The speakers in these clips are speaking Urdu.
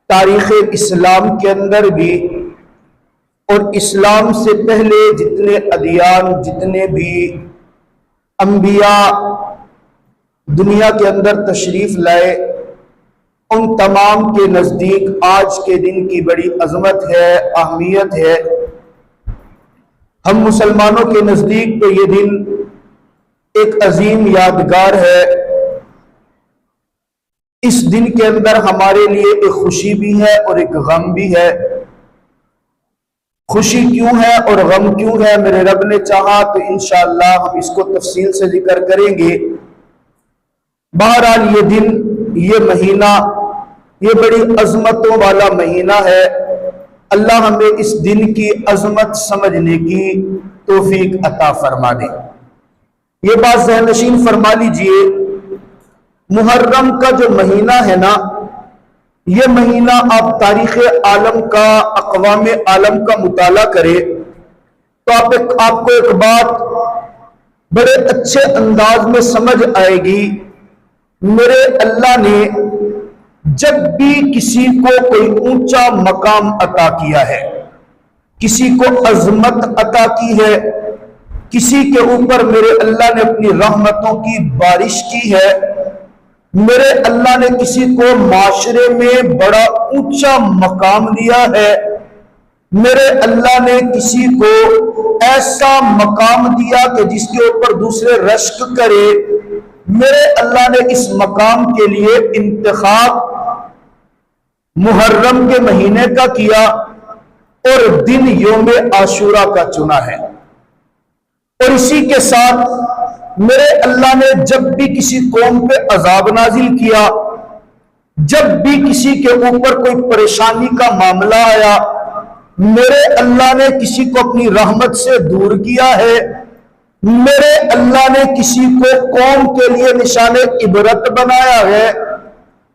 تاریخ اسلام کے اندر بھی اور اسلام سے پہلے جتنے ادیان، جتنے بھی انبیاء دنیا کے اندر تشریف لائے، ان تمام کے نزدیک آج کے دن کی بڑی عظمت ہے، اہمیت ہے۔ ہم مسلمانوں کے نزدیک تو یہ دن ایک عظیم یادگار ہے۔ اس دن کے اندر ہمارے لیے ایک خوشی بھی ہے اور ایک غم بھی ہے۔ خوشی کیوں ہے اور غم کیوں ہے، میرے رب نے چاہا تو انشاءاللہ ہم اس کو تفصیل سے ذکر کریں گے۔ بہرحال یہ دن، یہ مہینہ، یہ بڑی عظمتوں والا مہینہ ہے۔ اللہ ہمیں اس دن کی عظمت سمجھنے کی توفیق عطا فرما دے۔ یہ بات ذہن نشین فرما لیجئے، محرم کا جو مہینہ ہے نا، یہ مہینہ آپ تاریخ عالم کا، اقوام عالم کا مطالعہ کرے تو آپ کو ایک بات بڑے اچھے انداز میں سمجھ آئے گی۔ میرے اللہ نے جب بھی کسی کو کوئی اونچا مقام عطا کیا ہے، کسی کو عظمت عطا کی ہے، کسی کے اوپر میرے اللہ نے اپنی رحمتوں کی بارش کی ہے، میرے اللہ نے کسی کو معاشرے میں بڑا اونچا مقام دیا ہے، میرے اللہ نے کسی کو ایسا مقام دیا کہ جس کے اوپر دوسرے رشک کرے، میرے اللہ نے اس مقام کے لیے انتخاب محرم کے مہینے کا کیا اور دن یوم عاشورہ کا چنا ہے۔ اور اسی کے ساتھ میرے اللہ نے جب بھی کسی قوم پہ عذاب نازل کیا، جب بھی کسی کے اوپر کوئی پریشانی کا معاملہ آیا، میرے اللہ نے کسی کو اپنی رحمت سے دور کیا ہے، میرے اللہ نے کسی کو قوم کے لیے نشان عبرت بنایا ہے،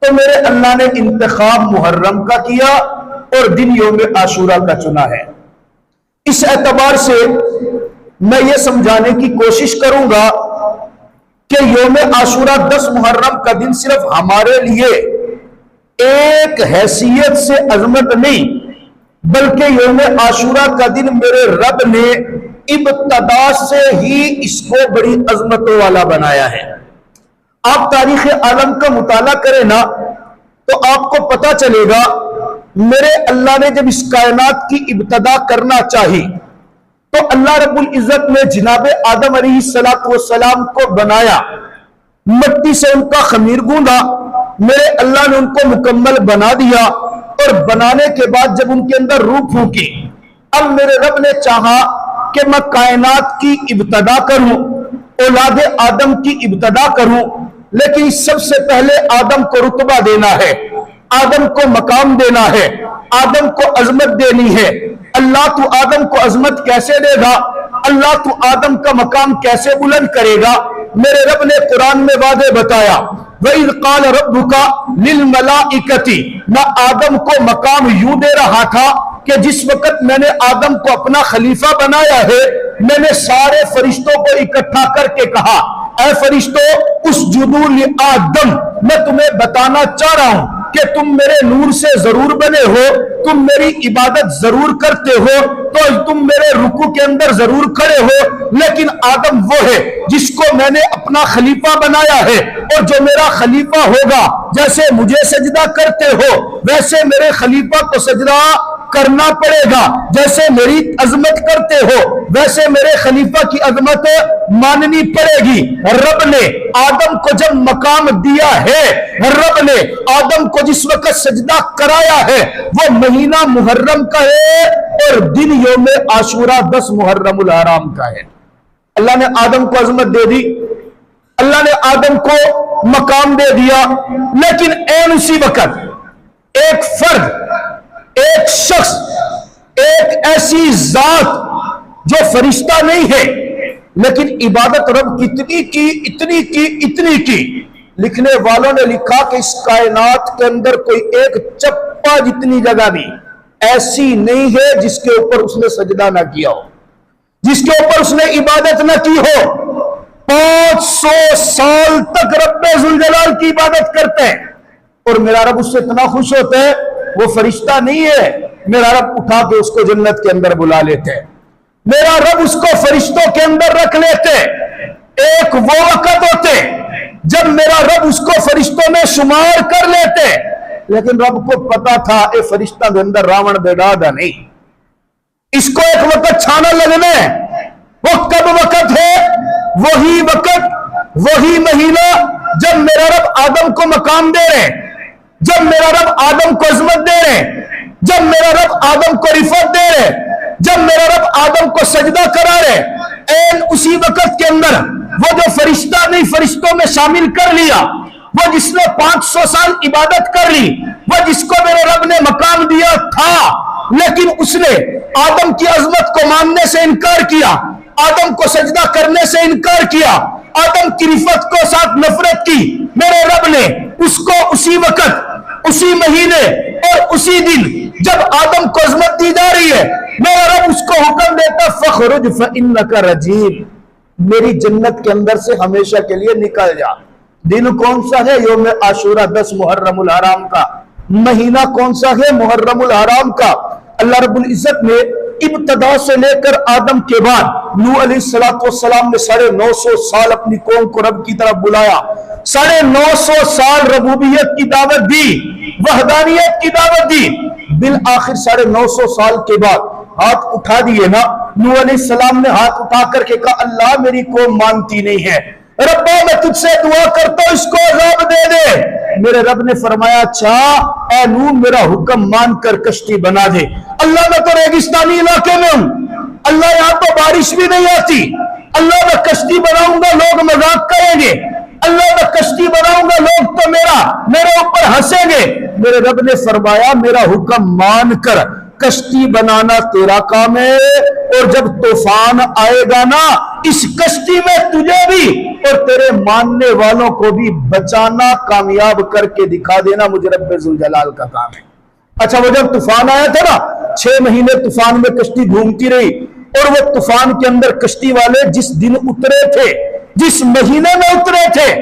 تو میرے اللہ نے انتخاب محرم کا کیا اور دن یوم عاشورہ کا چنا ہے۔ اس اعتبار سے میں یہ سمجھانے کی کوشش کروں گا کہ یوم عاشورہ 10 محرم کا دن صرف ہمارے لیے ایک حیثیت سے عظمت نہیں، بلکہ یوم عاشورہ کا دن میرے رب نے ابتدا سے ہی اس کو بڑی عظمتوں والا بنایا ہے۔ آپ تاریخ عالم کا مطالعہ کریں نا تو آپ کو پتا چلے گا، میرے اللہ نے جب اس کائنات کی ابتدا کرنا چاہی تو اللہ رب العزت نے جناب آدم علیہ السلام کو بنایا، مٹی سے ان کا خمیر گوندا، میرے اللہ نے ان کو مکمل بنا دیا، اور بنانے کے بعد جب ان کے اندر روح پھونکی، اب میرے رب نے چاہا کہ میں کائنات کی ابتدا کروں، اولاد آدم کی ابتدا کروں، لیکن سب سے پہلے آدم کو رتبہ دینا ہے، آدم کو مقام دینا ہے، آدم کو عظمت دینی ہے۔ اللہ تو آدم کو عظمت کیسے دے گا، اللہ تو آدم کا مقام کیسے بلند کرے گا؟ میرے رب نے قرآن میں واضح بتایا، وَإِذْ قَالَ رَبُّكَ لِلْمَلَائِكَةِ، میں آدم کو مقام یوں دے رہا تھا کہ جس وقت میں نے آدم کو اپنا خلیفہ بنایا ہے، میں نے سارے فرشتوں کو اکٹھا کر کے کہا، اے فرشتوں اسجدوا لآدم، میں تمہیں بتانا چاہ رہا ہوں کہ تم میرے نور سے ضرور بنے ہو، تم میری عبادت ضرور کرتے ہو، تو تم میرے رکوع کے اندر ضرور کھڑے ہو، لیکن آدم وہ ہے جس کو میں نے اپنا خلیفہ بنایا ہے، اور جو میرا خلیفہ ہوگا، جیسے مجھے سجدہ کرتے ہو ویسے میرے خلیفہ کو سجدہ کرنا پڑے گا، جیسے میری عظمت کرتے ہو ویسے میرے خلیفہ کی عظمت ماننی پڑے گی۔ رب نے آدم کو جب مقام دیا ہے، رب نے آدم کو جس وقت سجدہ کرایا ہے، وہ مہینہ محرم کا ہے اور دن یوم عاشورہ 10 محرم الحرام کا ہے۔ اللہ نے آدم کو عظمت دے دی، اللہ نے آدم کو مقام دے دیا، لیکن این اسی وقت ایک فرد، ایک شخص، ایک ایسی ذات جو فرشتہ نہیں ہے لیکن عبادت رب کی اتنی کی، لکھنے والوں نے لکھا کہ اس کائنات کے اندر کوئی ایک چپا جتنی جگہ بھی ایسی نہیں ہے جس کے اوپر اس نے سجدہ نہ کیا ہو، جس کے اوپر اس نے عبادت نہ کی ہو۔ 500 سال تک رب ذوالجلال کی عبادت کرتے ہیں، اور میرا رب اس سے اتنا خوش ہوتا ہے وہ فرشتہ نہیں ہے، میرا رب اٹھا کے اس کو جنت کے اندر بلا لیتے، میرا رب اس کو فرشتوں کے اندر رکھ لیتے۔ ایک وہ وقت ہوتے جب میرا رب اس کو فرشتوں میں شمار کر لیتے، لیکن رب کو پتا تھا اے فرشتہ کے اندر راون بیڑا دا نہیں، اس کو ایک وقت چھانا لگنا ہے۔ وہ کب وقت ہے؟ وہی وقت، وہی مہینہ جب میرا رب آدم کو مقام دے رہے، جب میرا رب آدم کو عظمت دے رہے، جب میرا رب آدم کو رفعت دے رہے، جب میرا رب آدم کو سجدہ کرا رہے، این اسی وقت کے اندر وہ جو فرشتہ نہیں فرشتوں میں شامل کر لیا، وہ جس نے 500 سال عبادت کر لی، وہ جس کو میرے رب نے مقام دیا تھا، لیکن اس نے آدم کی عظمت کو ماننے سے انکار کیا، آدم کو سجدہ کرنے سے انکار کیا، آدم کی رفعت کو ساتھ نفرت کی، میرے رب نے اس کو اسی وقت، اسی مہینے اور اسی دن جب آدم کو عظمت دی جا رہی ہے، میرا رب اس کو حکم دیتا فخرج فإنک رجیم، میری جنت کے اندر سے ہمیشہ کے لیے نکل جا۔ دن کون سا ہے؟ یوم عاشورہ 10 محرم الحرام کا۔ مہینہ کون سا ہے؟ محرم الحرام کا۔ اللہ رب العزت نے ابتدا سے لے کر آدم کے بعد نوح علیہ السلام نے 950 سال اپنی قوم کو رب کی طرف بلایا، 950 سال ربوبیت کی دعوت دی، وحدانیت کی دعوت دی، بالآخر 950 سال کے بعد ہاتھ اٹھا دیے نا، نوح علیہ السلام نے ہاتھ اٹھا کر کے کہا اللہ میری قوم مانتی نہیں ہے، ربا میں تجھ سے دعا کرتا ہوں اس کو عذاب دے دے۔ میرے رب نے فرمایا اچھا اے نوح میرا حکم مان کر کشتی بنا دے۔ اللہ میں تو ریگستانی علاقے میں ہوں، اللہ یہاں تو بارش بھی نہیں آتی، اللہ میں کشتی بناؤں گا لوگ مذاق کریں گے، اللہ میں کشتی بناؤں گا لوگ تو میرے اوپر ہنسیں گے۔ میرے رب نے فرمایا میرا حکم مان کر کشتی بنانا تیرا کام ہے، اور جب طوفان آئے گا نا اس کشتی میں تجھے بھی اور تیرے ماننے والوں کو بھی بچانا، کامیاب کر کے دکھا دینا مجھے رب ذوالجلال کا کام ہے۔ اچھا وہ جب طوفان آیا تھا نا 6 مہینے طوفان میں کشتی گھومتی رہی، اور وہ طوفان کے اندر کشتی والے جس دن اترے تھے، جس مہینے میں اترے تھے،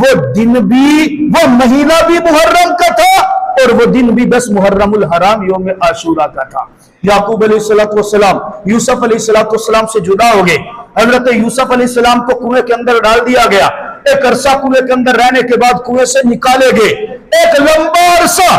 وہ دن بھی، وہ مہینہ بھی محرم کا تھا، اور وہ دن بھی 10 محرم الحرام یوم عاشورہ کا تھا۔ یعقوب علیہ السلام یوسف علیہ السلام سے جدا ہو گئے، حضرت یوسف علیہ السلام کو کنویں کے اندر ڈال دیا گیا، ایک عرصہ کنویں کے اندر رہنے کے بعد کنویں سے نکالے گئے، ایک لمبا عرصہ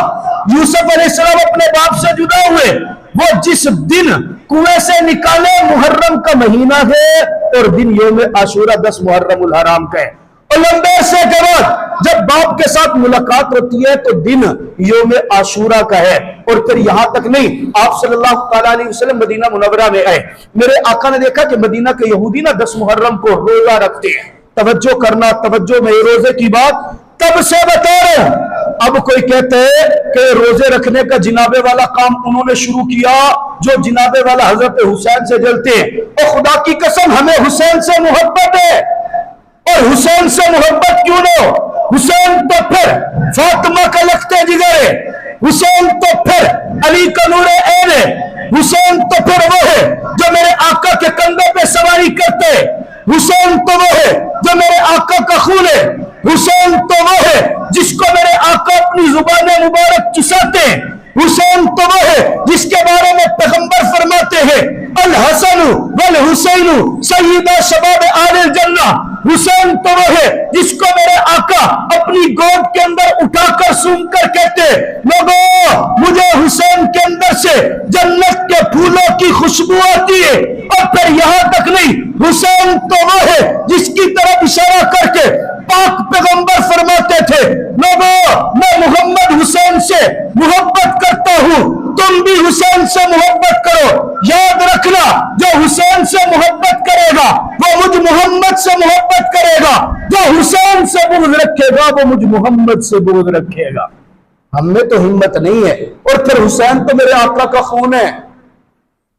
یوسف علیہ السلام اپنے باپ سے جدا ہوئے، وہ جس دن کنویں سے نکالے محرم کا مہینہ ہے، اور دن یوم عاشورہ 10 محرم الحرام کا ہے، اور لمبے عرصے کے بعد جب باپ کے ساتھ ملاقات ہوتی ہے تو دن یوم عاشورہ کا ہے۔ اور پھر یہاں تک نہیں، آپ صلی اللہ تعالیٰ علیہ وسلم مدینہ منورہ میں آئے، میرے آقا نے دیکھا کہ مدینہ کے یہودی نا 10 محرم کو روزہ رکھتے ہیں، توجہ کرنا، توجہ میں روزے کی بات تب سے بتا رہے ہیں۔ اب کوئی کہتے ہے کہ روزے رکھنے کا جنابے والا کام انہوں نے شروع کیا جو جنابے والا حضرت حسین سے جلتے ہیں، اور خدا کی قسم ہمیں حسین سے محبت ہے، اور حسین سے محبت کیوں نہ ہو؟ حسین تو پھر فاطمہ کا لخت جگر ہے، حسین تو پھر علی کا نور عین ہے، حسین تو پھر وہ ہے جو میرے آقا کے کندھے پہ سواری کرتے، حسین تو وہ ہے جو میرے آقا کا خون ہے، حسین تو وہ ہے جس کو میرے آقا اپنی زبان مبارک چساتے ہیں، حسین تو وہ ہے جس کے بارے میں پیغمبر فرماتے ہیں الحسن والحسین سیدہ شباب آل الجنہ، حسین تو وہ ہے جس کو میرے آقا اپنی گود کے اندر اٹھا کر سون کر کہتے لوگوں مجھے حسین کے اندر سے جنت کے پھولوں کی خوشبو آتی ہے، اور پھر یہاں تک نہیں، حسین تو وہ ہے جس کی طرف اشارہ کر کے پاک پیغمبر فرماتے تھے لوگوں میں محمد حسین سے محبت کرتا ہوں، تم بھی حسین سے محبت کرو، یاد رکھنا جو حسین سے محبت کرے گا وہ مجھ محمد سے محبت کرے گا، جو حسین سے بغض رکھے گا وہ مجھ محمد سے بغض رکھے گا۔ ہم میں تو ہمت نہیں ہے، اور پھر حسین تو میرے آقا کا خون ہے،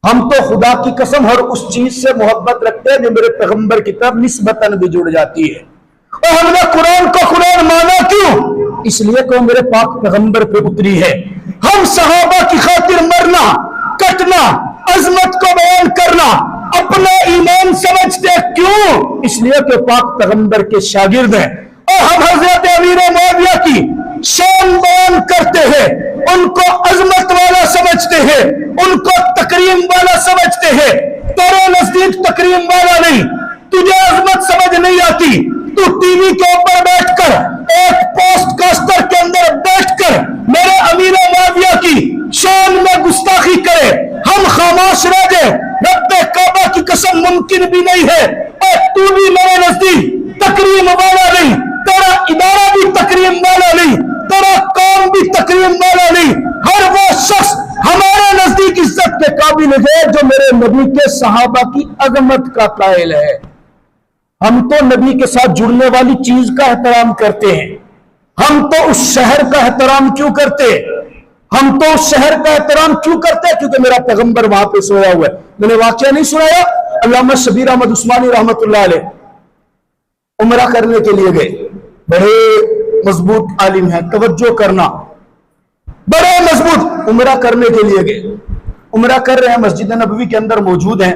ہم تو خدا کی قسم ہر اس چیز سے محبت رکھتے ہیں جو میرے پیغمبر کی طرف نسبتاً بھی جڑ جاتی ہے۔ اور ہم نے قرآن کو قرآن مانا کیوں؟ اس لیے کہ وہ میرے پاک پیغمبر پہ اتری ہے۔ ہم صحابہ کی خاطر مرنا، کٹنا، عظمت کو بیان کرنا اپنا ایمان سمجھتے کیوں؟ اس لیے کہ پاک پیغمبر کے شاگرد ہیں، اور ہم حضرت امیر معاویہ کی شان بیان کرتے ہیں، ان کو عظمت والا سمجھتے ہیں، ان کو تکریم والا سمجھتے ہیں۔ تیرے نزدیک تکریم والا نہیں، تجھے عظمت سمجھ نہیں آتی، تو ٹی وی کے اوپر بیٹھ کر ایک پوسٹ کاسٹر کے اندر بیٹھ کر میرے امیر معاویہ کی شان میں گستاخی کرے، ہم خاموش رہ جائیں۔ رب کعبہ کی قسم ممکن بھی نہیں ہے، اور تو بھی میرے نزدیک تکریم والا نہیں، تیرا ادارہ بھی تکریم والا نہیں، تیرا کام بھی تکریم والا نہیں۔ ہر وہ شخص ہمارے نزدیک عزت کے قابل ہے جو میرے نبی کے صحابہ کی عظمت کا قائل ہے۔ ہم تو نبی کے ساتھ جڑنے والی چیز کا احترام کرتے ہیں، ہم تو اس شہر کا احترام کیوں کرتے؟ ہم تو اس شہر کا احترام کیوں کرتے؟ کیونکہ میرا پیغمبر وہاں پہ سویا ہوا ہے۔ میں نے واقعہ نہیں سنایا؟ علامہ شبیر احمد عثمانی رحمت اللہ علیہ عمرہ کرنے کے لیے گئے، بڑے مضبوط عالم ہیں، توجہ کرنا، بڑے مضبوط عمرہ کرنے کے لیے گئے، عمرہ کر رہے ہیں، مسجد نبوی کے اندر موجود ہیں،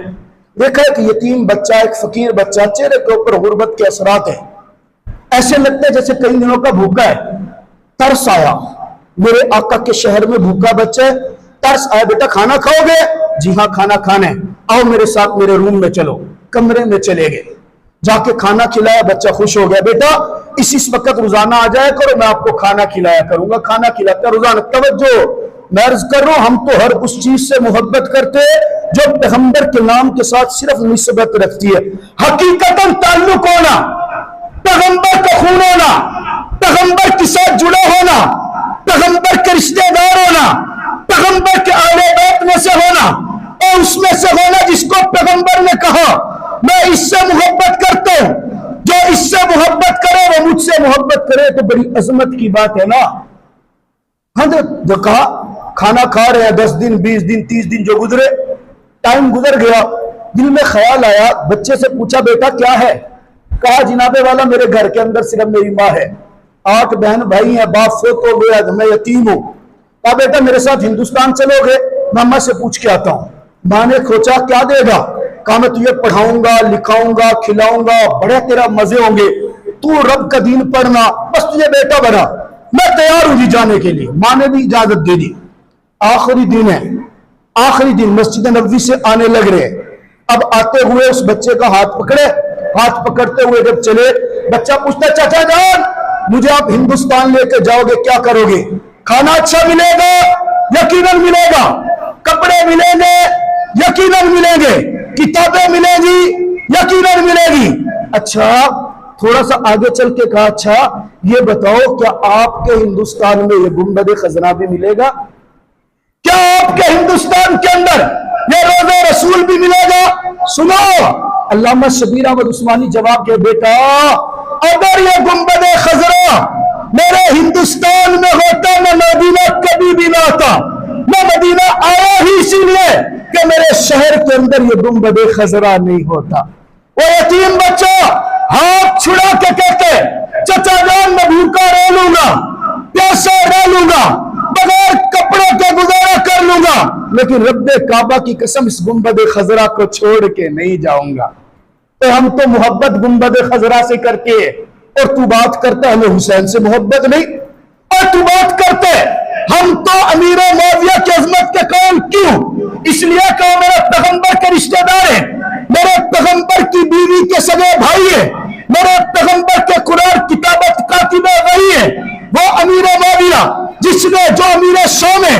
دیکھا ایک یتیم بچہ، ایک فقیر بچہ، چہرے کے اوپر غربت کے اثرات ہیں، ایسے لگتا ہے جیسے کئی دنوں کا بھوکا ہے۔ ترس آیا، میرے آقا کے شہر میں بھوکا بچہ ہے، ترس آیا، بیٹا کھانا کھاؤ گے؟ جی ہاں کھانا کھانا ہے، آؤ میرے ساتھ میرے روم میں چلو۔ کمرے میں چلے گئے، جا کے کھانا کھلایا، بچہ خوش ہو گیا، بیٹا اس وقت روزانہ آ جایا کرو، میں آپ کو کھانا کھلایا کروں گا۔ کھانا کھلاتا روزانہ۔ توجہ، میں عرض کر رہا ہوں، ہم تو ہر اس چیز سے محبت کرتے ہیں جو پیغمبر کے نام کے ساتھ صرف نسبت رکھتی ہے۔ حقیقتاً تعلق ہونا، پیغمبر کا خون ہونا، پیغمبر کے ساتھ جڑا ہونا، پیغمبر کے رشتہ دار ہونا، پیغمبر کے اہل بیت میں سے ہونا، اور اس میں سے ہونا جس کو پیغمبر نے کہا میں اس سے محبت کرتا ہوں، جو اس سے محبت کرے وہ مجھ سے محبت کرے، تو بڑی عظمت کی بات ہے نا۔ ہاں جو کہا کھانا کھا رہے ہیں، 10 دن 20 دن 30 دن جو گزرے، ٹائم گزر گیا، دل میں خیال آیا، بچے سے پوچھا بیٹا کیا ہے؟ کہا جناب والا میرے گھر کے اندر صرف میری ماں ہے، 8 بہن بھائی ہیں، باپ فوت ہو گیا، میں یتیم ہوں۔ کہا بیٹا میرے ساتھ ہندوستان چلو گے؟ میں ماں سے پوچھ کے آتا ہوں۔ ماں نے کھوچا کیا دے گا؟ کہا میں تجھے پڑھاؤں گا، لکھاؤں گا، کھلاؤں گا، بڑے تیرا مزے ہوں گے، تو رب کا دین پڑھنا، بس تجھے بیٹا بنا، میں تیار ہوں جی جانے کے لیے۔ ماں نے بھی اجازت دے دی۔ آخری دن ہے، آخری دن مسجد نبوی سے آنے لگ رہے، اب آتے ہوئے اس بچے کا ہاتھ پکڑے، ہاتھ پکڑتے ہوئے جب چلے، بچہ پوچھتا چاچا جان مجھے آپ ہندوستان لے کے جاؤ گے، کیا کرو گے؟ کھانا اچھا ملے گا؟ یقیناً ملے گا۔ کپڑے ملیں گے؟ یقیناً ملیں گے۔ کتابیں ملیں گی؟ یقیناً ملے گی۔ اچھا تھوڑا سا آگے چل کے کہا اچھا یہ بتاؤ کیا آپ کے ہندوستان میں یہ گنبد خزرہ بھی ملے گا؟ کیا آپ کے ہندوستان کے اندر یہ روضہ رسول بھی ملے گا؟ سنو، علامہ شبیر احمد عثمانی جواب دے، بیٹا اگر یہ گنبد خزرہ میرے ہندوستان میں ہوتا میں مدینہ کبھی بھی نہ آتا، میں مدینہ آیا ہی اسی لیے کہ میرے شہر کے اندر یہ گنبد خزرہ نہیں ہوتا۔ وہ یتیم بچہ ہاتھ چھڑا کے کہتے چچا جان میں بھوکا رہ لوں گا، پیاسا رہ لوں گا، بغیر کپڑوں کے گزارا کر لوں گا، لیکن رب کعبہ کی قسم اس گنبد خزرہ کو چھوڑ کے نہیں جاؤں گا۔ تو ہم تو محبت گنبد خزرہ سے کرتے ہیں، اور تو بات کرتا ہمیں حسین سے محبت نہیں، اور تو بات کرتے ہم تو امیر معاویہ کی عظمت کے قائل کیوں؟ اس لیے کہ میرے پیغمبر کے رشتہ دار ہیں، میرے پیغمبر کی بیوی کے سگے بھائی ہیں، میرے پیغمبر کے قرآن کتابت کاتب وحی ہیں، وہ امیر معاویہ جس نے جو امیر شام ہے،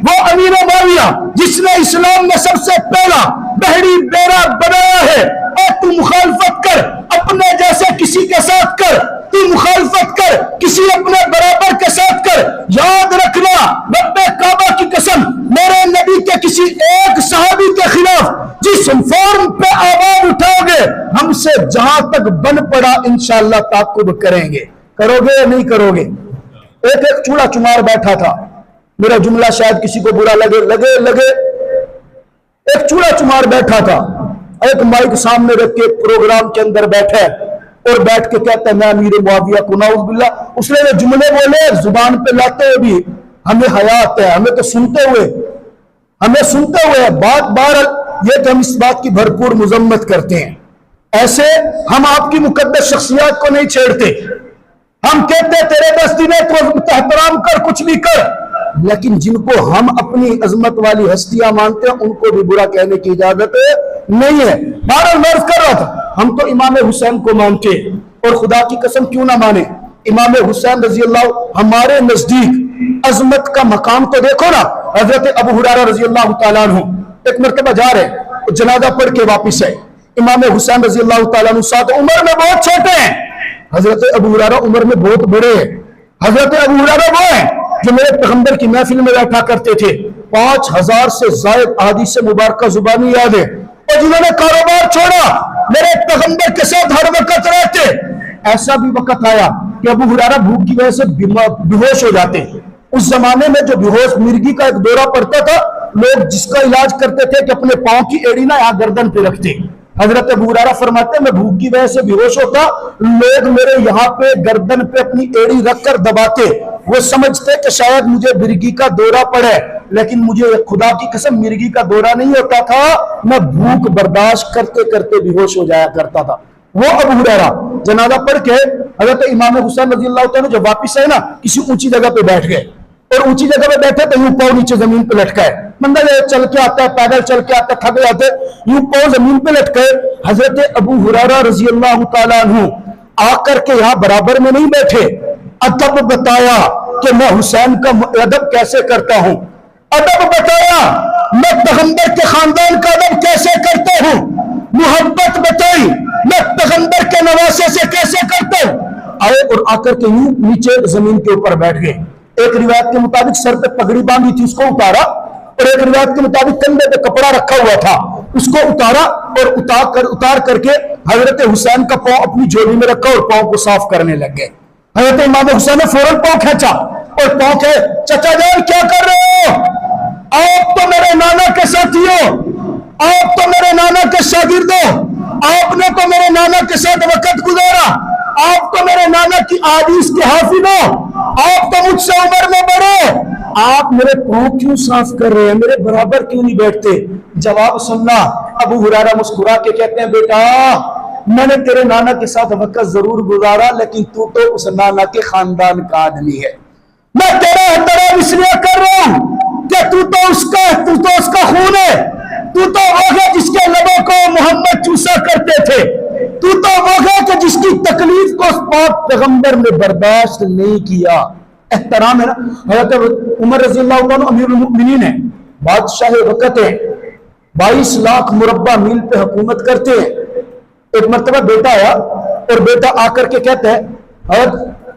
وہ امیر معاویہ جس نے اسلام میں سب سے پہلا بحری بیڑا بنایا ہے، اور تو مخالفت کر اپنے جیسے کسی کے ساتھ کر، تو مخالفت کر کسی اپنے برابر کے ساتھ کر، یاد رکھنا رب کعبہ کی قسم میرے نبی کے کسی ایک صحابی کے خلاف جس فارم پہ آواز اٹھاؤ گے ہم سے جہاں تک بن پڑا انشاءاللہ تعاقب کریں گے۔ کرو گے یا نہیں کرو گے؟ ایک چوڑا چمار بیٹھا تھا، میرا جملہ شاید کسی کو برا لگے، ایک چوڑا چمار بیٹھا تھا، ایک مائک سامنے رکھ کے پروگرام کے اندر بیٹھے اور بیٹھ کے کہتا ہے میں امیر معاویہ کو نعوذ باللہ۔ اس نے وہ جملے بولے زبان پہ لاتے ہوئے بھی ہمیں حیا آتا ہے، ہمیں تو سنتے ہوئے بات بار یہ کہ ہم اس بات کی بھرپور مذمت کرتے ہیں، ایسے ہم آپ کی مقدس شخصیات کو نہیں چھیڑتے، ہم کہتے تیرے بس دن ہے تو احترام کر، کچھ بھی کر، لیکن ہم تو امیر معاویہ لیکن جن کو ہم اپنی عظمت والی ہستیاں مانتے ہیں ان کو بھی برا کہنے کی اجازت نہیں ہے۔ بہرحال میں عرض کر رہا تھا ہم تو امام حسین کو مانتے اور خدا کی قسم کیوں نہ مانے، امام حسین رضی اللہ ہمارے نزدیک عظمت کا مقام تو دیکھو نا۔ حضرت ابو ہریرہ رضی اللہ تعالیٰ عنہ ایک مرتبہ جا رہے، جنازہ پڑھ کے واپس ہے، امام حسین رضی اللہ تعالیٰ عنہ ساتھ عمر میں بہت چھوٹے ہیں، حضرت ابو ہریرہ عمر میں بہت بڑے ہیں۔ حضرت ابو ہریرہ وہ ہیں جو میرے پیغمبر کی محفل میں بیٹھا کرتے تھے، 5000 سے زائد احادیث مبارکہ زبانی یاد ہے، اور جنہوں نے کاروبار چھوڑا میرے پیغمبر کے ساتھ ہر وقت رہتے۔ ایسا بھی وقت آیا کہ ابو ہریرہ بھوک کی وجہ سے بے ہوش ہو جاتے۔ اس زمانے میں جو بے ہوش مرگی کا ایک دورہ پڑتا تھا، لوگ جس کا علاج کرتے تھے کہ اپنے پاؤں کی ایڑی نہ یہاں گردن پہ رکھتے۔ حضرت ابو ہریرہ فرماتے ہیں میں بھوک کی وجہ سے بے ہوش ہوتا، لوگ میرے یہاں پہ گردن پہ اپنی ایڑی رکھ کر دباتے، وہ سمجھتے کہ شاید مجھے مرگی کا دورہ پڑے، لیکن مجھے خدا کی قسم مرگی کا دورہ نہیں ہوتا تھا، میں بھوک برداشت کرتے کرتے بے ہوش ہو جایا کرتا تھا۔ وہ ابو ہریرہ جنازہ پڑھ کے حضرت امام حسین رضی اللہ تعالیٰ جب واپس آئے نا، کسی اونچی جگہ پہ بیٹھ گئے، اور اونچی جگہ پہ بیٹھے تو یوں پاؤں نیچے زمین پہ لٹکائے، بندہ چل کے آتا ہے، پیدل چل کے آتا ہے، تھک جاتے، یوں پاؤں زمین پہ لٹکائے۔ حضرت ابو ہریرہ رضی اللہ تعالیٰ عنہ آ کر کے یہاں برابر میں نہیں بیٹھے، ادب بتایا کہ میں حسین کا ادب کیسے کرتا ہوں، ادب بتایا میں پیغمبر کے خاندان کا ادب کیسے کرتا ہوں، محبت بتائی میں پیغمبر کے نواسے سے کیسے کرتا ہوں۔ آئے اور آ کر کے یوں نیچے زمین کے اوپر بیٹھ گئے۔ ایک روایت کے مطابق سر پہ پگڑی باندھی تھی، اس کو اتارا، اور ایک روایت کے مطابق کندھے پہ کپڑا رکھا ہوا تھا، اس کو اتارا، اور اتار کر کے حضرت حسین کا پاؤں اپنی جوڑی میں رکھا اور پاؤں کو صاف کرنے لگ گئے۔ حضرت امام حسین نے فوراً پاؤں کھینچا اور پاؤں کہ چچا جان کیا کر رہے ہو؟ آپ تو میرے نانا کے ساتھی ہو، آپ تو میرے نانا کے شاگرد ہو، آپ نے تو میرے نانا کے ساتھ وقت گزارا، آپ تو میرے نانا کی احادیث کے حافظ ہو، آپ تو مجھ سے عمر میں بڑے، آپ میرے پاؤں کیوں صاف کر رہے ہیں، میرے برابر کیوں نہیں بیٹھتے؟ جواب سننا، ابو ہریرہ مسکرا کے کہتے ہیں بیٹا میں نے تیرے نانا کے ساتھ وقت ضرور گزارا، لیکن تو اس نانا کے خاندان کا آدمی ہے، میں تیرا احترام اس لیے کر رہا ہوں کہ تو تو اس کا خون ہے، تو وہ ہے جس کے لبوں کو محمد چوسا کرتے تھے، تو وہ ہے کہ جس کی تکلیف کو اس پاک پیغمبر نے برداشت نہیں کیا۔ احترام ہے نا۔ حضرت عمر رضی اللہ عنہ امیر المؤمنین ہیں، بادشاہ وقت ہے، 22 لاکھ مربع میل پہ حکومت کرتے ہیں۔ ایک مرتبہ بیٹا آیا اور بیٹا آ کر کے کہتا ہے حضرت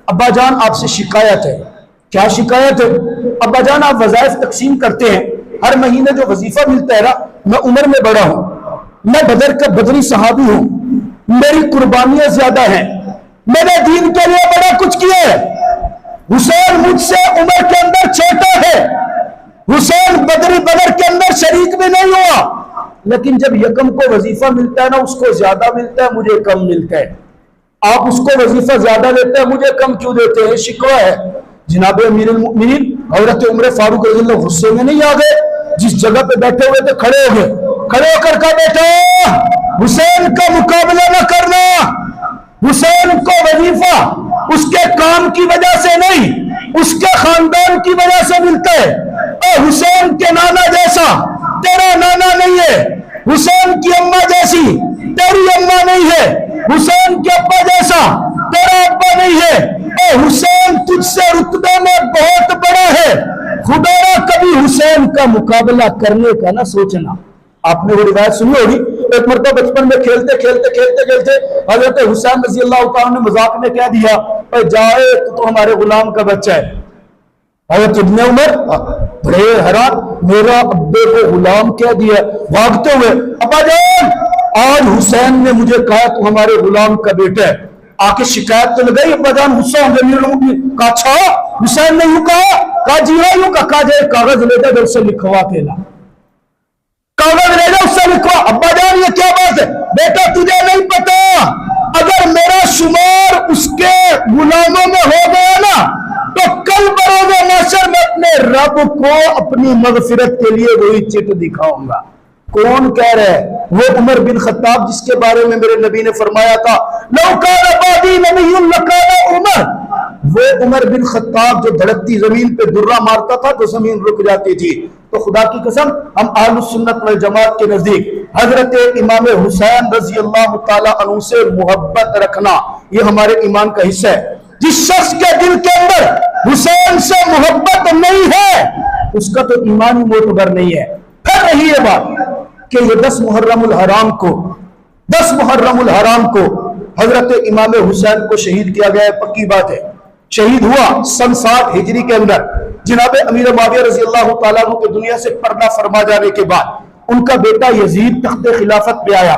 ابا جان آپ سے شکایت ہے۔ کیا شکایت ہے؟ ابا جان آپ وظائف تقسیم کرتے ہیں، ہر مہینے جو وظیفہ ملتا ہے نا، میں عمر میں بڑا ہوں، میں بدر کا بدری صحابی ہوں، میری قربانیاں زیادہ ہیں، میں نے دین کے لیے بڑا کچھ کیا ہے، حسین مجھ سے عمر کے اندر چھوٹا ہے، حسین بدر کے اندر شریک بھی نہیں ہوا، لیکن جب یکم کو وظیفہ ملتا ہے نا اس کو زیادہ ملتا ہے، مجھے کم ملتا ہے، آپ اس کو وظیفہ زیادہ لیتے ہیں مجھے کم کیوں دیتے ہیں؟ شکوہ ہے۔ جناب امیر المؤمنین حضرت عمر فاروق رضی اللہ غصے میں نہیں آ گئے، جس جگہ پہ بیٹھے ہوئے تھے کھڑے ہو گئے، کھڑے ہو کر کہا بیٹا حسین کا مقابلہ نہ کرنا، حسین کو وظیفہ اس کے کام کی وجہ سے نہیں اس کے خاندان کی وجہ سے ملتا ہے، اور حسین کے نانا جیسا تیرا نانا نہیں ہے، حسین کی اماں جیسی تیری اماں نہیں ہے، حسین کے ابا جیسا تیرا ابا نہیں ہے، اے حسین تجھ سے رتبے میں بہت بڑا ہے، خدا را کبھی حسین کا مقابلہ کرنے کا نہ سوچنا۔ آپ نے وہ روایت سنی ہوگی، ایک مرتبہ بچپن میں کھیلتے حضرت حسین رضی اللہ تعالیٰ نے مذاق میں کہہ دیا اے جائے تو ہمارے غلام کا بچہ ہے۔ حضرت ابن عمر بڑے حیران، میرا ابے کو غلام کہہ دیا، بھاگتے ہوئے ابا جان آج حسین نے مجھے کہا تو ہمارے غلام کا بیٹا ہے، آ کے شکایت تو لگائی، ابا جان غصہ ہوں گے، کہا اچھا حسین نے یوں کہا جی ہاں یوں کہا جائے، کاغذ لے جا گھر سے لکھوا کے لا، کاغذ لے جا اس سے لکھوا۔ ابا جان یہ کیا بات ہے؟ بیٹا تجھے نہیں پتا، اگر میرا شمار اس کے غلاموں میں ہو گیا نا تو کل بروز محشر میں اپنے رب کو اپنی مغفرت کے لیے وہی چٹ دکھاؤں گا۔ کون کہہ رہے ہیں؟ وہ عمر بن خطاب جس کے بارے میں میرے نبی نے فرمایا تھا لو کان بعدی نبی لکان عمر، وہ عمر بن خطاب جو دھڑکتی زمین پہ درہ مارتا تھا تو زمین رک جاتی تھی. تو خدا کی قسم ہم اہل السنت والجماعت کے نزدیک حضرت امام حسین رضی اللہ تعالی عنہ سے محبت رکھنا یہ ہمارے ایمان کا حصہ ہے. جس شخص کے دل کے اندر حسین سے محبت نہیں ہے اس کا تو ایمان ہی معتبر نہیں ہے. پھر رہی یہ بات کہ یہ 10 محرم الحرام کو حضرت امام حسین کو شہید کیا گیا ہے. پکی بات ہے, شہید ہوا سن 60 ہجری کے اندر. جناب امیر معاویہ رضی اللہ تعالیٰ عنہ کے دنیا سے پردہ فرما جانے کے بعد ان کا بیٹا یزید تخت خلافت پہ آیا.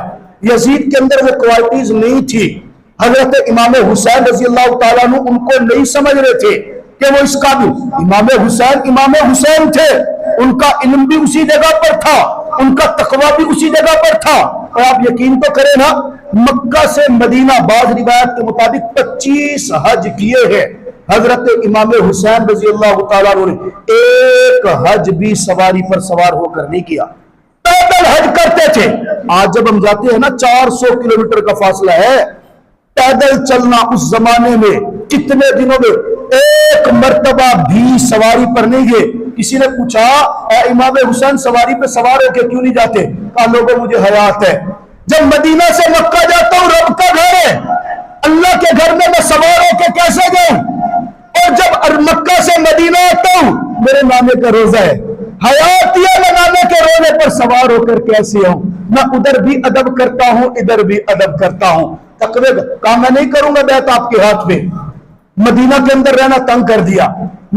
یزید کے اندر وہ کوالٹیز نہیں تھی. حضرت امام حسین رضی اللہ تعالیٰ عنہ ان کو نہیں سمجھ رہے تھے کہ وہ اس قابل. امام حسین تھے, ان کا علم بھی اسی جگہ پر تھا, ان کا تقوی بھی اسی جگہ پر تھا. اور آپ یقین تو کریں نا, مکہ سے مدینہ بعض روایت کے مطابق 25 حج کیے ہیں حضرت امام حسین رضی اللہ تعالیٰ عنہ نے. ایک حج بھی سواری پر سوار ہو کر نہیں کیا, پیدل حج کرتے تھے. آج جب ہم جاتے ہیں نا 400 کلومیٹر کا فاصلہ ہے, پیدل چلنا اس زمانے میں کتنے دنوں میں ایک مرتبہ بھی سواری پر نہیں گئے. کسی نے پوچھا اے امام حسین سواری پہ سوار ہو کے کیوں نہیں جاتے؟ کہا لوگوں مجھے حیات ہے, جب مدینہ سے مکہ جاتا ہوں رب کا گھر ہے, اللہ کے گھر میں سوار ہو کے کیسے جاؤں؟ اور جب مکہ سے مدینہ آتا ہوں میرے نانے کا روزہ ہے, حیات یہ میں نانے کے روزے پر سوار ہو کر کیسے ہوں؟ میں ادھر بھی ادب کرتا ہوں ادھر بھی ادب کرتا ہوں. تقوی کا میں نہیں کروں گا بیعت آپ کے ہاتھ میں. مدینہ کے اندر رہنا تنگ کر دیا,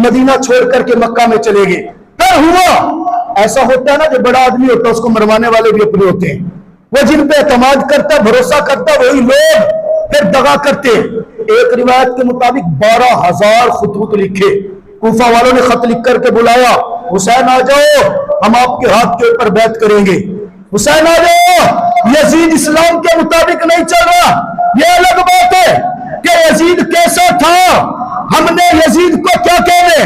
مدینہ چھوڑ کر کے مکہ میں چلے گئے. پھر ہوا ایسا ہوتا ہے نا, جو بڑا آدمی ہوتا ہے اس کو مروانے والے بھی اپنے ہوتے ہیں. وہ جن پہ اعتماد کرتا بھروسہ کرتا وہی لوگ پھر دغا کرتے. ایک روایت کے مطابق 12,000 خطوط لکھے. کوفہ والوں نے خط لکھ کر کے بلایا, حسین آ جاؤ ہم آپ کے ہاتھ کے اوپر بیعت کریں گے. حسین آ جاؤ, یزید اسلام کے مطابق نہیں چل رہا. یہ الگ بات ہے کہ یزید کیسا تھا, ہم نے یزید کو کیا کہنے,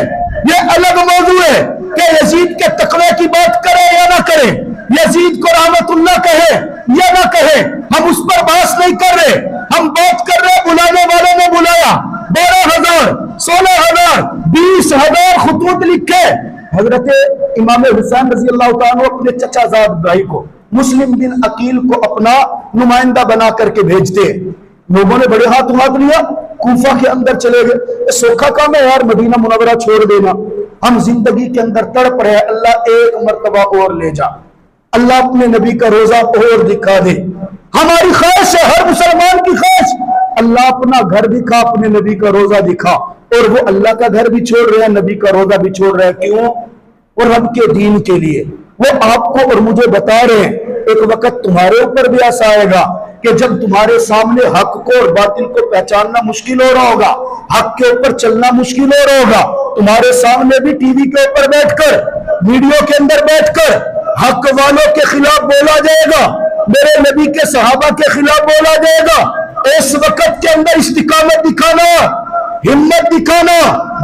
یہ الگ موضوع ہے کہ یزید کے تقوی کی بات کریں یا نہ کریں, یزید کو رحمت اللہ کہے یا نہ کہے, ہم اس پر بحث نہیں کر رہے. ہم بات کر رہے بلانے والوں نے بلایا, 12,000 16,000 20,000 خطوط لکھے. حضرت امام حسین رضی اللہ تعالیٰ عنہ اپنے چچا زاد بھائی کو مسلم بن عقیل کو اپنا نمائندہ بنا کر کے بھیجتے. لوگوں نے بڑے ہاتھ لیا, کوفہ کے اندر چلے گئے. سوکھا کام ہے یار مدینہ منورہ چھوڑ دینا, ہم زندگی کے اندر تڑپ رہے, اللہ ایک مرتبہ اور لے جا, اللہ اپنے نبی کا روزہ اور دکھا دے. ہماری خواہش ہے, ہر مسلمان کی خواہش, اللہ اپنا گھر دکھا, اپنے نبی کا روزہ دکھا. اور وہ اللہ کا گھر بھی چھوڑ رہے ہیں, نبی کا روزہ بھی چھوڑ رہے ہیں. کیوں؟ اور رب کے دین کے لیے. وہ آپ کو اور مجھے بتا رہے ہیں ایک وقت تمہارے اوپر بھی ایسا آئے گا کہ جب تمہارے سامنے حق کو اور باطل کو پہچاننا مشکل ہو رہا ہوگا, حق کے اوپر چلنا مشکل ہو رہا ہوگا, تمہارے سامنے بھی ٹی وی کے اوپر بیٹھ کر, ویڈیو کے اندر بیٹھ کر حق والوں کے خلاف بولا جائے گا, میرے نبی کے صحابہ کے خلاف بولا جائے گا. اس وقت کے اندر استقامت دکھانا, ہمت دکھانا,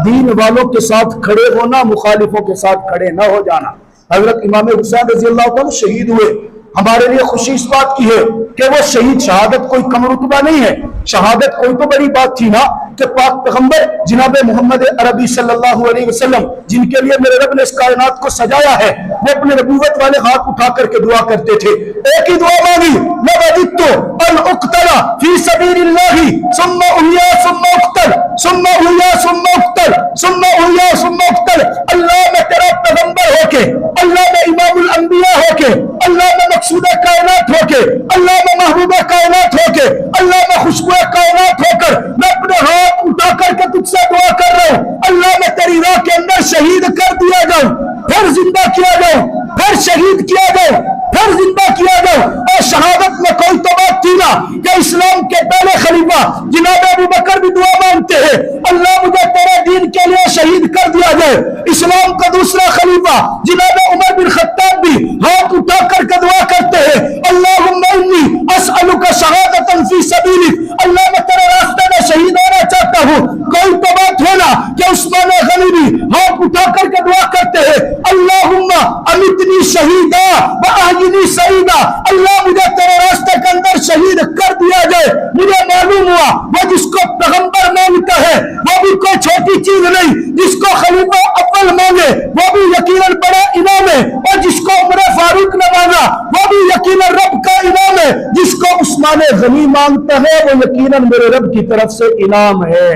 دین والوں کے ساتھ کھڑے ہونا, مخالفوں کے ساتھ کھڑے نہ ہو جانا. حضرت امام حسین رضی اللہ عنہ شہید ہوئے. ہمارے لیے خوشی اس بات کی ہے کہ وہ شہید, شہادت کوئی کم رتبہ نہیں ہے, شہادت کوئی تو بڑی بات تھی نا کہ پاک پیغمبر جناب محمد عربی صلی اللہ علیہ وسلم جن کے لیے میرے رب نے اس کائنات کو سجایا ہے, وہ اپنے نبوت والے ہاتھ اٹھا کر کے دعا کرتے تھے. ایک ہی دعا مانگی, لَوَدِدْتُ أَنْ أُقْتَلَ فِي سَبِيلِ اللَّهِ ثُمَّ أُحْيَا ثُمَّ أُقْتَلَ ثُمَّ أُحْيَا ثُمَّ أُقْتَلَ ثُمَّ أُحْيَا ثُمَّ أُقْتَلَ. اللہ میں تیرا پیغمبر ہو کے, اللہ میں امام الانبیاء ہو کے, اللہ میں مقصود کائنات ہو کے, اللہ میں محبوب کائنات ہو کے, اللہ میں خوشبو کائنات ہو کر میں اپنے ہاتھ اٹھا کر کے تجھ سے دعا کر رہا ہوں, اللہ میں تیری راہ کے اندر شہید کر دیا جاؤں, پھر زندہ کیا جاؤں, پھر شہید کیا جاؤں, پھر زندہ کیا جاؤں. اور شہادت میں کوئی تو بات تھی نا کہ اسلام کے پہلے خلیفہ جناب ابو بکر بھی دعا مانگتے ہیں, اللہ مجھے تیرے دین کے لیے شہید کر دیا جائے. اسلام کا دوسرا خلیفہ جناب عمر بن خطاب بھی ہاتھ اٹھا کر کے دعا کرتے ہیں, اللہم انی اسألک شہادتا فی سبیلک, اللہ میں تیرے راستے میں شہید ہونا چاہتا ہوں. کوئی تو بات ہونا کہ عثمان غنی بھی ہاتھ اٹھا کر کے دعا کرتے ہیں, اللہم امیتنی شہیدا واحیینی سعیدا، اللہ مجھے تیرے راستے کے اندر شہید کر دیا جائے۔ مجھے معلوم ہوا وہ جس کو پیغمبر مانگتا ہے وہ بھی کوئی چھوٹی چیز نہیں، جس کو خلیفہ اول مانگے وہ بھی یقیناً بڑا انعام ہے، اور جس کو عمر فاروق نے مانگا وہ بھی یقیناً رب کا انعام ہے، جس کو عثمان غنی مانگتا ہے وہ یقیناً میرے رب کی طرف سے انعام ہے۔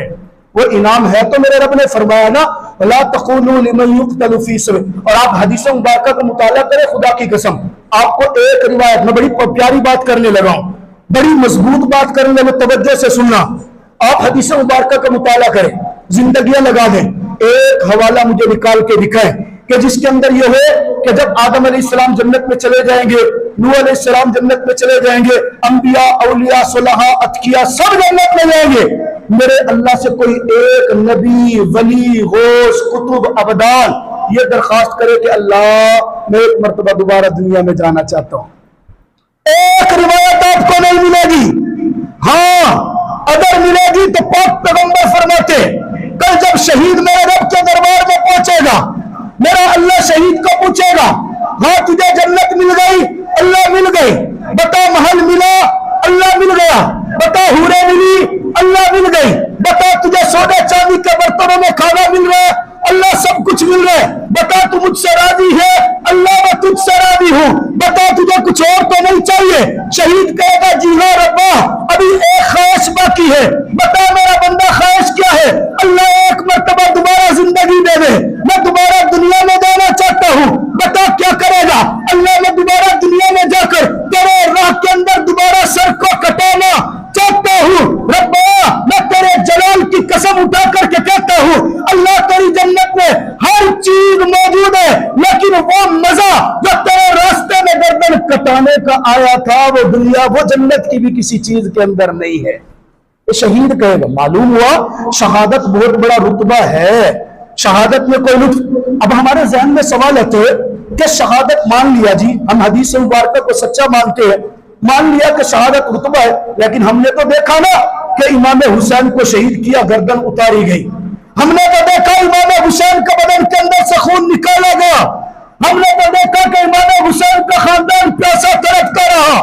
وہ انعام ہے تو میرے رب نے فرمایا نا لا تقولوا لمن يقتل في سبيل، اور آپ حدیث مبارکہ کا مطالعہ کریں، خدا کی قسم آپ کو ایک روایت میں بڑی پیاری بات کرنے لگا ہوں، بڑی مضبوط بات کرنے میں توجہ سے سننا۔ آپ حدیث مبارکہ کا مطالعہ کریں، زندگیاں لگا دیں، ایک حوالہ مجھے نکال کے دکھائیں کہ جس کے اندر یہ ہو کہ جب آدم علیہ السلام جنت میں چلے جائیں گے، نوح علیہ السلام جنت میں چلے جائیں گے، انبیاء، اولیاء، صلحاء، اتقیاء سب جنت میں جائیں گے، میرے اللہ سے کوئی ایک نبی، ولی، غوث، قطب، ابدال یہ درخواست کرے کہ اللہ میں ایک مرتبہ دوبارہ دنیا میں جانا چاہتا ہوں، ایک روایت آپ کو نہیں ملے گی۔ ہاں اگر ملے گی تو پاک پیغمبر فرماتے کل جب شہید میرے رب کے دربار میں پہنچے گا، میرا اللہ شہید کو پوچھے گا ہاں تجھے جنت مل گئی؟ اللہ مل گئی۔ بتا محل ملا؟ اللہ مل گیا۔ بتا حوریں ملی؟ اللہ مل گئی۔ بتا تجھے سونے چاندی کے برتنوں میں کھانا مل رہا ہے؟ اللہ سب کچھ مل رہا ہے۔ بتا تو مجھ سے راضی ہے؟ اللہ میں تجھ سے راضی ہوں۔ بتا تجھے کچھ اور تو نہیں چاہیے؟ شہید کہے گا جی ہاں ربا ابھی ایک خواہش باقی ہے۔ بتا میرا بندہ خواہش کیا ہے؟ اللہ ایک مرتبہ دوبارہ زندگی دے دے، میں دوبارہ دنیا میں جانا چاہتا ہوں۔ بتا کیا کرے گا؟ اللہ میں دوبارہ دنیا میں جا کر تیرے راہ کے اندر دوبارہ سر کو کٹانا چاہتا ہوں۔ ربا میں تیرے جلال کی قسم اٹھا کر کے کہتا ہوں اللہ تیری جنت میں ہر چیز موجود ہے، لیکن وہ مزہ جو تیرے راستے میں گردن کٹانے کا آیا تھا وہ دنیا، وہ جنت کی بھی کسی چیز کے اندر نہیں ہے۔ یہ شہید کہے گا۔ معلوم ہوا شہادت بہت بڑا رتبہ ہے، شہادت میں کوئی لطف۔ اب ہمارے ذہن میں سوال ہے کہ شہادت مان لیا جی، ہم حدیث مبارکہ کو سچا مانتے ہیں، مان لیا کہ شہادت رتبہ ہے، لیکن ہم نے تو دیکھا نا کہ امام حسین کو شہید کیا، گردن اتاری گئی۔ ہم نے تو دیکھا امام حسین کا بدن کے اندر سے خون نکالا گیا۔ ہم نے تو دیکھا کہ امام حسین کا خاندان پیسہ تڑپتا رہا۔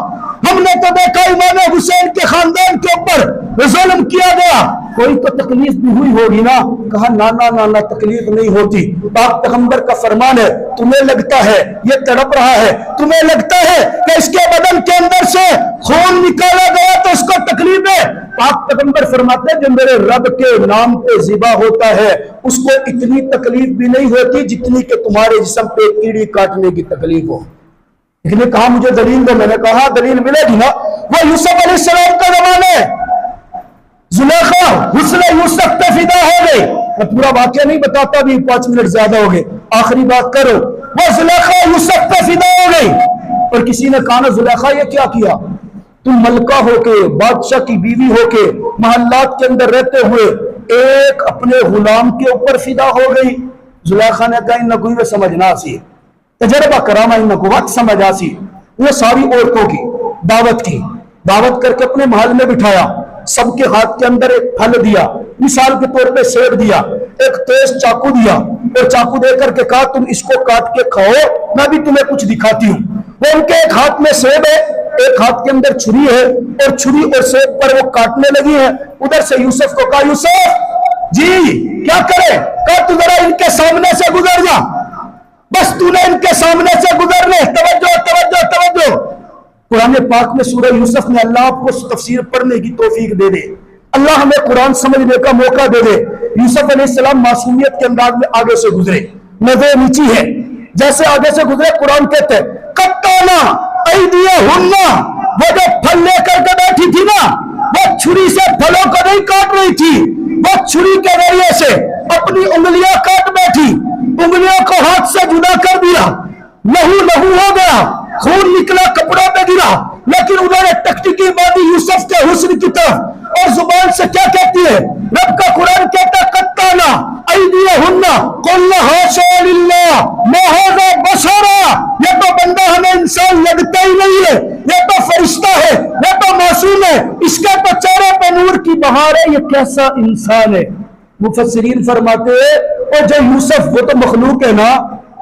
ہم نے تو دیکھا امام حسین کے خاندان کے اوپر ظلم کیا گیا۔ کوئی تو تکلیف بھی ہوئی ہوگی نا؟ کہا نا نا نا نا تکلیف نہیں ہوتی، پاک پیغمبر کا فرمان ہے تمہیں لگتا ہے یہ تڑپ رہا ہے، تمہیں لگتا ہے کہ اس کے بدن کے اندر سے خون نکالا گیا تو اس کو تکلیف ہے، پاک پیغمبر فرماتے ہیں جو میرے رب کے نام پہ ذبح ہوتا ہے اس کو اتنی تکلیف بھی نہیں ہوتی جتنی کہ تمہارے جسم پہ کیڑی کاٹنے کی تکلیف ہو۔ لیکن نے کہا مجھے دلیل دو، میں نے کہا دلیل ملے گی نا، وہ یوسف علیہ السلام کا زمانہ ہے، زلیخا حسن یوسف پہ فدا ہو گئی۔ میں پورا واقعہ نہیں بتاتا، بھی 5 منٹ زیادہ ہو گئے، آخری بات کرو۔ وہ زلیخا یوسف پہ فدا ہو گئی، اور کسی نے کہا نا زلیخا یہ کیا کیا؟ تم ملکہ ہو کے، بادشاہ کی بیوی ہو کے، محلات کے اندر رہتے ہوئے ایک اپنے غلام کے اوپر فدا ہو گئی۔ زلیخا نے کہا انہوں کوئی سمجھ نہ آسی، تجربہ کراما انہوں کو وقت سمجھ آسی۔ وہ ساری عورتوں کی دعوت کر کے اپنے محل میں بٹھایا، سب کے ہاتھ کے اندر ایک پھل دیا، مثال کے طور پہ سیب دیا، ایک تیز چاقو دیا، اور چاقو دے کر کے کہا تم اس کو کاٹ کے کھاؤ، میں بھی تمہیں کچھ دکھاتی ہوں۔ وہ ان کے ایک ہاتھ میں سیب ہے، ایک ہاتھ کے اندر چھری ہے، اور چھری اور سیب پر وہ کاٹنے لگی ہے۔ ادھر سے یوسف کو کہا یوسف جی کیا کرے؟ کہا تو ذرا ان کے سامنے سے گزر جا، بس تو نے ان کے سامنے سے گزرنے۔ توجہ توجہ توجہ، قرآن پاک میں سورہ یوسف میں اللہ آپ کو تفسیر پڑھنے کی توفیق دے دے، اللہ ہمیں قرآن سمجھنے کا موقع دے دے۔ یوسف علیہ السلام معصومیت کے انداز میں آگے سے گزرے، نظر نیچی ہے، جیسے آگے سے گزرے قرآن کہتے ہیں قطعنا ایدیہنہ، وہ جو پھل لے کر کے بیٹھی تھی نا وہ چھری سے پھلوں کو نہیں کاٹ رہی تھی، وہ چھری کے ذریعے سے اپنی انگلیاں کاٹ بیٹھی، انگلیوں کو ہاتھ سے جدا کر دیا، لہو ہو گیا، خون نکلا، کپڑوں پہ گرا، لیکن انہوں نے ٹکٹکی باندھی یوسف کے حسن کی طرف، اور زبان سے کیا کہتی ہے؟ رب کا قرآن کہتا ہے قطعنا ایدیہنہ قلنا حاشا للہ ما ھذا بشرا، یہ تو بندہ ہمیں انسان لگتا ہی نہیں ہے، یہ تو فرشتہ ہے، یہ تو معصوم ہے، اس کے تو چہرے پہ نور کی بہار ہے، یہ کیسا انسان ہے؟ مفسرین فرماتے ہیں اور جو یوسف وہ تو مخلوق ہے نا،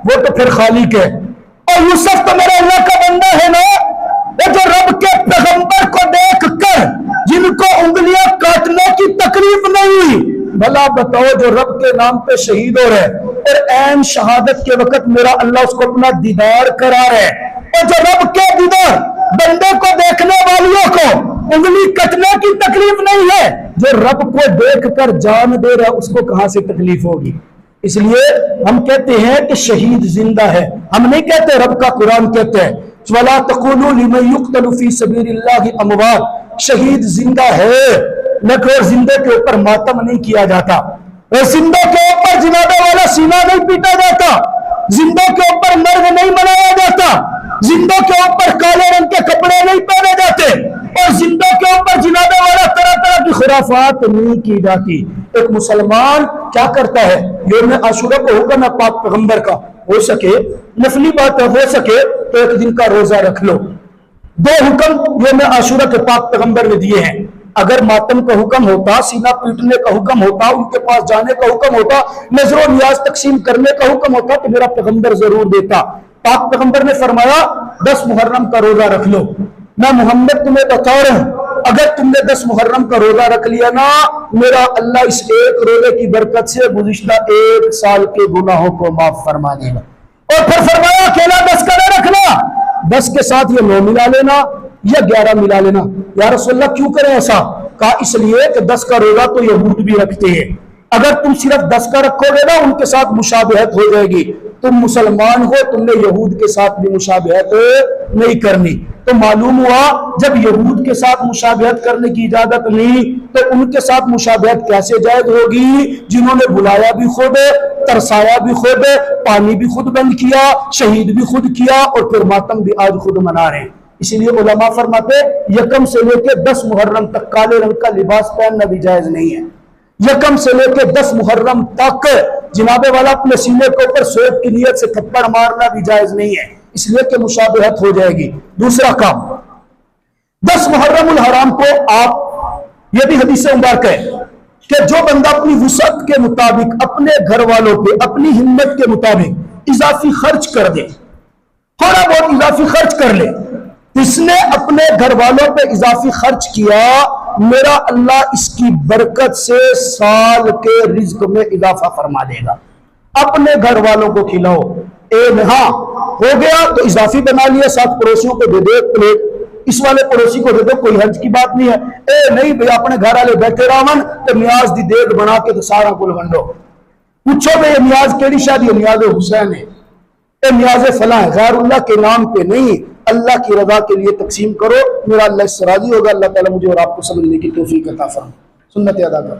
وہ تو پھر خالق ہے، اور یوسف تو میرے اللہ کا بندہ ہے نا، وہ جو رب کے پیغمبر کو دیکھ کر جن کو انگلیاں کاٹنے کی تکلیف نہیں ہوئی، بھلا بتاؤ جو رب کے نام پہ شہید ہو رہے اور عین شہادت کے وقت میرا اللہ اس کو اپنا دیدار کرا رہے، اور جو رب کے دیدار بندے کو دیکھنے والیوں کو انگلی کٹنے کی تکلیف نہیں ہے، جو رب کو دیکھ کر جان دے رہا اس کو کہاں سے تکلیف ہوگی؟ اس لیے ہم کہتے ہیں کہ شہید زندہ ہے، ہم نہیں کہتے، رب کا قرآن کہتے ہیں وَلَا تَقُولُوا لِمَن يُقْتَلُ فِي سَبِيلِ اللَّهِ أَمْوَاتٌ، شہید زندہ ہے، لیکن زندے کے اوپر ماتم نہیں کیا جاتا، اور زندوں کے اوپر جنازے والا سینہ نہیں پیٹا جاتا، زندوں کے اوپر مرگ نہیں منایا جاتا، زندوں کے اوپر کالے رنگ کے کپڑے نہیں پہنے جاتے، اور زندوں کے اوپر جنازے والا طرح طرح کی خرافات نہیں کی جاتی۔ ایک مسلمان کیا کرتا ہے؟ یوم عاشورہ کو حکم ہے پاک پیغمبر کا، ہو سکے نفلی بات ہو سکے تو ایک دن کا روزہ رکھ لو۔ دو حکم یوم عاشورہ کے پاک پیغمبر نے دیے ہیں، اگر ماتم کا حکم ہوتا، سینہ پیٹنے کا حکم ہوتا، ان کے پاس جانے کا حکم ہوتا، نذر و نیاز تقسیم کرنے کا حکم ہوتا تو میرا پیغمبر ضرور دیتا۔ پاک پیغمبر نے فرمایا 10 محرم کا روزہ رکھ لو۔ میں محمد تمہیں بتا رہا ہوں، اگر تم نے 10 محرم کا روزہ رکھ لیا نا، میرا اللہ اس ایک روزے کی برکت سے گزشتہ 1 سال کے گناہوں کو معاف فرما دے گا۔ اور پھر فرمایا اکیلا 10 کا نہ رکھنا، 10 کے ساتھ یہ 9 ملا لینا یا 11 ملا لینا۔ یا رسول اللہ کیوں کریں ایسا؟ کہا اس لیے کہ 10 کا روزہ تو یہود بھی رکھتے ہیں، اگر تم صرف 10 کا رکھو گے نا ان کے ساتھ مشابہت ہو جائے گی، تم مسلمان ہو، تم نے یہود کے ساتھ بھی مشابہت نہیں کرنی۔ تو معلوم ہوا جب یہود کے ساتھ مشابہت کرنے کی اجازت نہیں تو ان کے ساتھ مشابہت کیسے جائز ہوگی جنہوں نے بلایا بھی خود، ترسایا بھی خود، پانی بھی خود بند کیا، شہید بھی خود کیا، اور پھر ماتم بھی آج خود منا رہے ہیں۔ اسی لیے علماء فرماتے یکم سے لے کے 10 محرم تک کالے رنگ کا لباس پہننا بھی جائز نہیں ہے۔ یکم سے لے کے 10 محرم تک جناب والا اپنے سینے کے اوپر سوگ کی نیت سے تھپڑ مارنا بھی جائز نہیں ہے، اس لیے کہ مشابہت ہو جائے گی۔ دوسرا کام، 10 محرم الحرام کو آپ، یہ بھی حدیث مبارک ہے کہ جو بندہ اپنی وسعت کے مطابق اپنے گھر والوں پہ اپنی ہمت کے مطابق اضافی خرچ کر دے، تھوڑا بہت اضافی خرچ کر لے، اس نے اپنے گھر والوں پہ اضافی خرچ کیا، میرا اللہ اس کی برکت سے سال کے رزق میں اضافہ فرما دے گا۔ اپنے گھر والوں کو کھلاؤ، ہاں ہو گیا تو اضافی بنا لیا، 7 پڑوسیوں کو دے دے ایک پلیٹ، اس والے پڑوسی کو دے دو، کوئی حرج کی بات نہیں ہے۔ نہیں بھئی اپنے گھر والے بیٹھے راون تو نیاز دی دیگ بنا کے تو سارا کل ونڈو، پوچھو بھئی یہ نیاز کیڑی شادی ہے؟ نیاز حسین ہے، نیاز فلاں ہے، غیر اللہ کے نام پہ نہیں، اللہ کی رضا کے لیے تقسیم کرو، میرا اللہ اس سے راضی ہوگا۔ اللہ تعالیٰ مجھے اور آپ کو سمجھنے کی توفیق عطا فرمائے۔ سنت ادا کرو۔